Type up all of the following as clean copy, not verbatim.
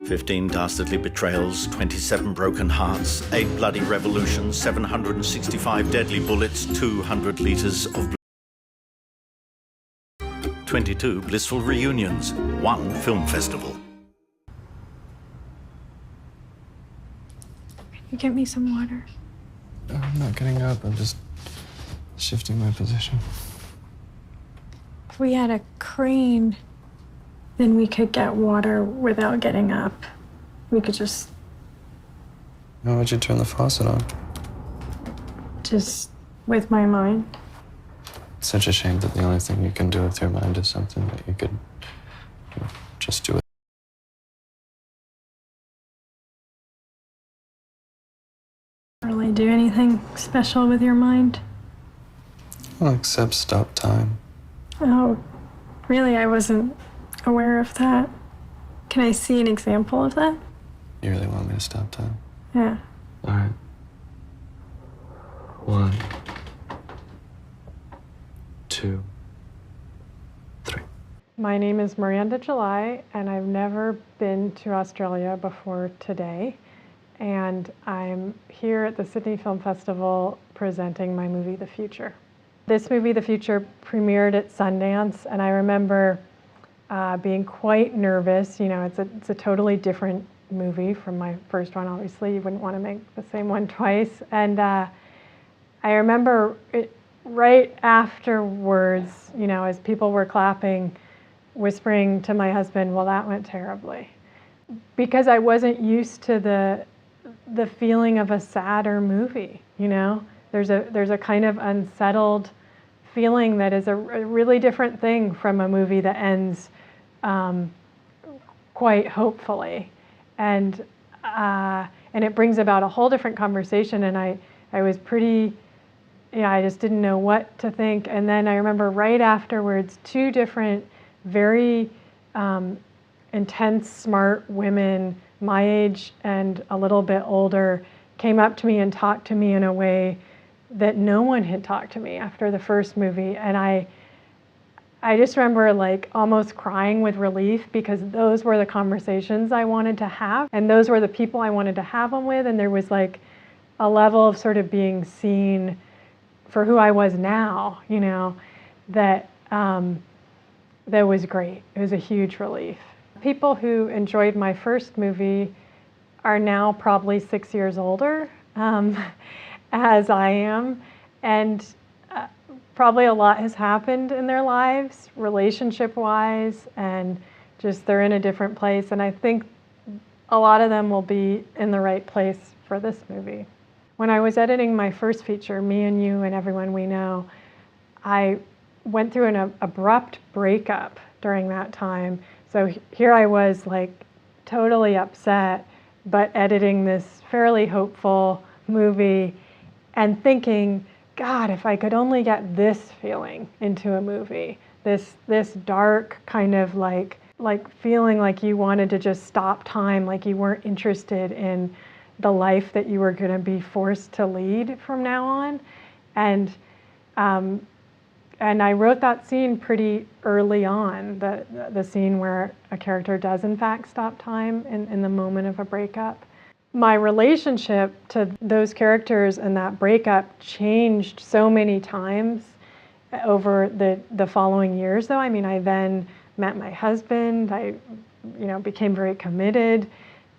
15 dastardly betrayals, 27 broken hearts, 8 bloody revolutions, 765 deadly bullets, 200 litres of 22 blissful reunions, 1 film festival. Can you get me some water? I'm not getting up, I'm just shifting my position. If we had a crane, then we could get water without getting up. We could just... Why would you turn the faucet on? Just with my mind. It's such a shame that the only thing you can do with your mind is something that you could just do with. Really do anything special with your mind? Well, except stop time. Oh, really? I wasn't aware of that. Can I see an example of that? You really want me to stop time? Yeah. All right. 1, 2, 3. My name is Miranda July, and I've never been to Australia before today. And I'm here at the Sydney Film Festival presenting my movie, The Future. This movie, The Future, premiered at Sundance, and I remember being quite nervous. You know, it's a totally different movie from my first one, obviously. You wouldn't want to make the same one twice. And I remember right afterwards, you know, as people were clapping, whispering to my husband, well, that went terribly. Because I wasn't used to the feeling of a sadder movie, you know? There's a kind of unsettled feeling that is a really different thing from a movie that ends quite hopefully. And it brings about a whole different conversation, and I was pretty, you know, I just didn't know what to think. And then I remember right afterwards, 2 different very intense, smart women, my age and a little bit older, came up to me and talked to me in a way that no one had talked to me after the first movie. And I just remember like almost crying with relief, because those were the conversations I wanted to have, and those were the people I wanted to have them with. And there was like a level of sort of being seen for who I was now, you know, that was great. It was a huge relief. People who enjoyed my first movie are now probably 6 years older, as I am, and probably a lot has happened in their lives, relationship-wise, and just they're in a different place. And I think a lot of them will be in the right place for this movie. When I was editing my first feature, Me and You and Everyone We Know, I went through an abrupt breakup during that time. So here I was like totally upset, but editing this fairly hopeful movie and thinking, God, if I could only get this feeling into a movie, this dark kind of like feeling like you wanted to just stop time, like you weren't interested in the life that you were going to be forced to lead from now on. And I wrote that scene pretty early on, the scene where a character does in fact stop time in the moment of a breakup. My relationship to those characters and that breakup changed so many times over the following years, though. I mean, I then met my husband. I, you know, became very committed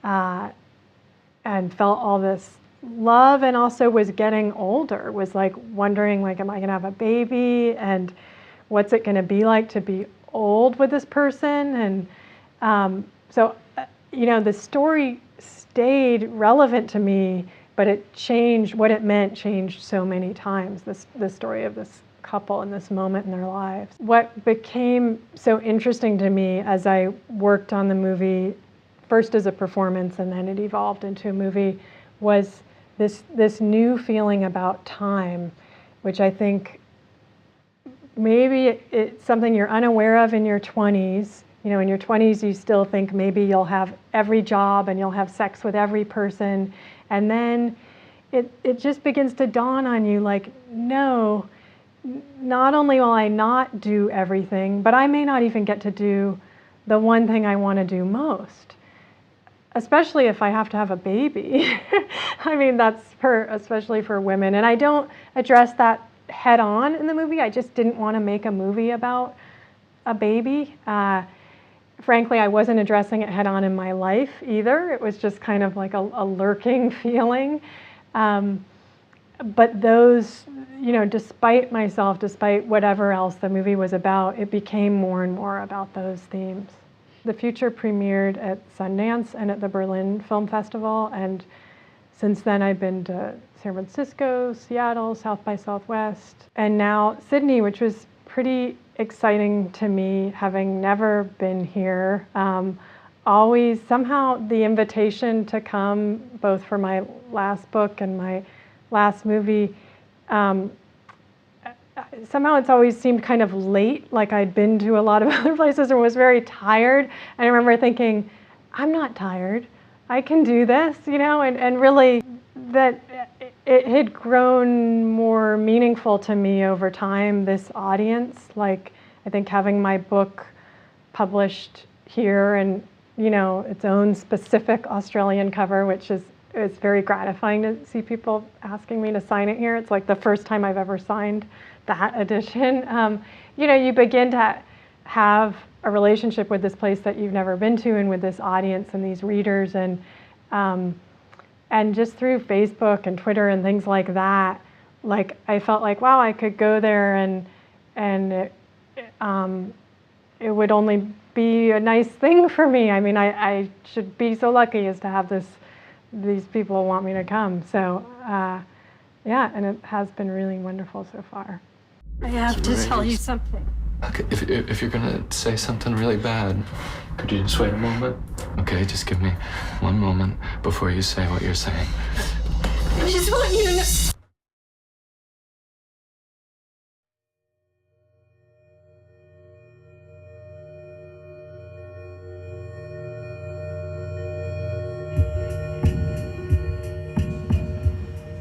and felt all this love, and also was getting older, was like wondering, like, am I gonna have a baby, and what's it gonna be like to be old with this person? And so, you know, the story stayed relevant to me, but it changed, what it meant changed so many times, the story of this couple in this moment in their lives. What became so interesting to me as I worked on the movie, first as a performance and then it evolved into a movie, was this new feeling about time, which I think maybe it's something you're unaware of in your 20s. You know, in your 20s, you still think maybe you'll have every job and you'll have sex with every person. And then it just begins to dawn on you like, no, not only will I not do everything, but I may not even get to do the one thing I want to do most. especially if I have to have a baby. I mean, that's especially for women. And I don't address that head on in the movie. I just didn't want to make a movie about a baby. Frankly, I wasn't addressing it head on in my life either. It was just kind of like a lurking feeling. But those, despite myself, despite whatever else the movie was about, it became more and more about those themes. The Future premiered at Sundance and at the Berlin Film Festival, and since then I've been to San Francisco, Seattle, South by Southwest, and now Sydney, which was pretty exciting to me, having never been here. Always, somehow the invitation to come, both for my last book and my last movie, somehow it's always seemed kind of late, like I'd been to a lot of other places and was very tired. And I remember thinking, I'm not tired. I can do this, and really that it had grown more meaningful to me over time, this audience. Like, I think having my book published here and, its own specific Australian cover, which is it's very gratifying to see people asking me to sign it here. It's like the first time I've ever signed that edition. You begin to have a relationship with this place that you've never been to, and with this audience and these readers, and just through Facebook and Twitter and things like that, like I felt like, wow, I could go there and it would only be a nice thing for me. I mean, I should be so lucky as to have these people want me to come. So yeah, and it has been really wonderful so far. I have to tell you something. Okay, if you're gonna say something really bad, could you just wait a moment? Okay, just give me one moment before you say what you're saying. I just want you to know.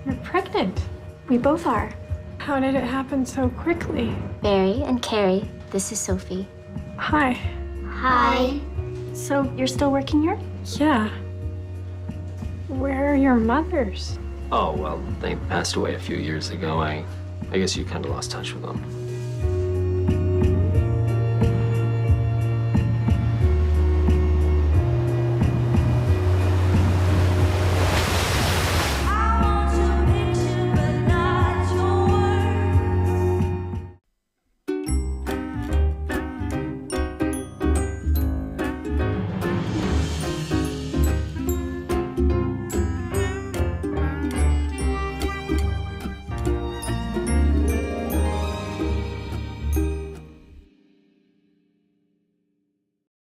You're pregnant. We both are. How did it happen so quickly? Barry and Carrie, this is Sophie. Hi. Hi. So you're still working here? Yeah. Where are your mothers? Oh, well, they passed away a few years ago. I guess you kind of lost touch with them.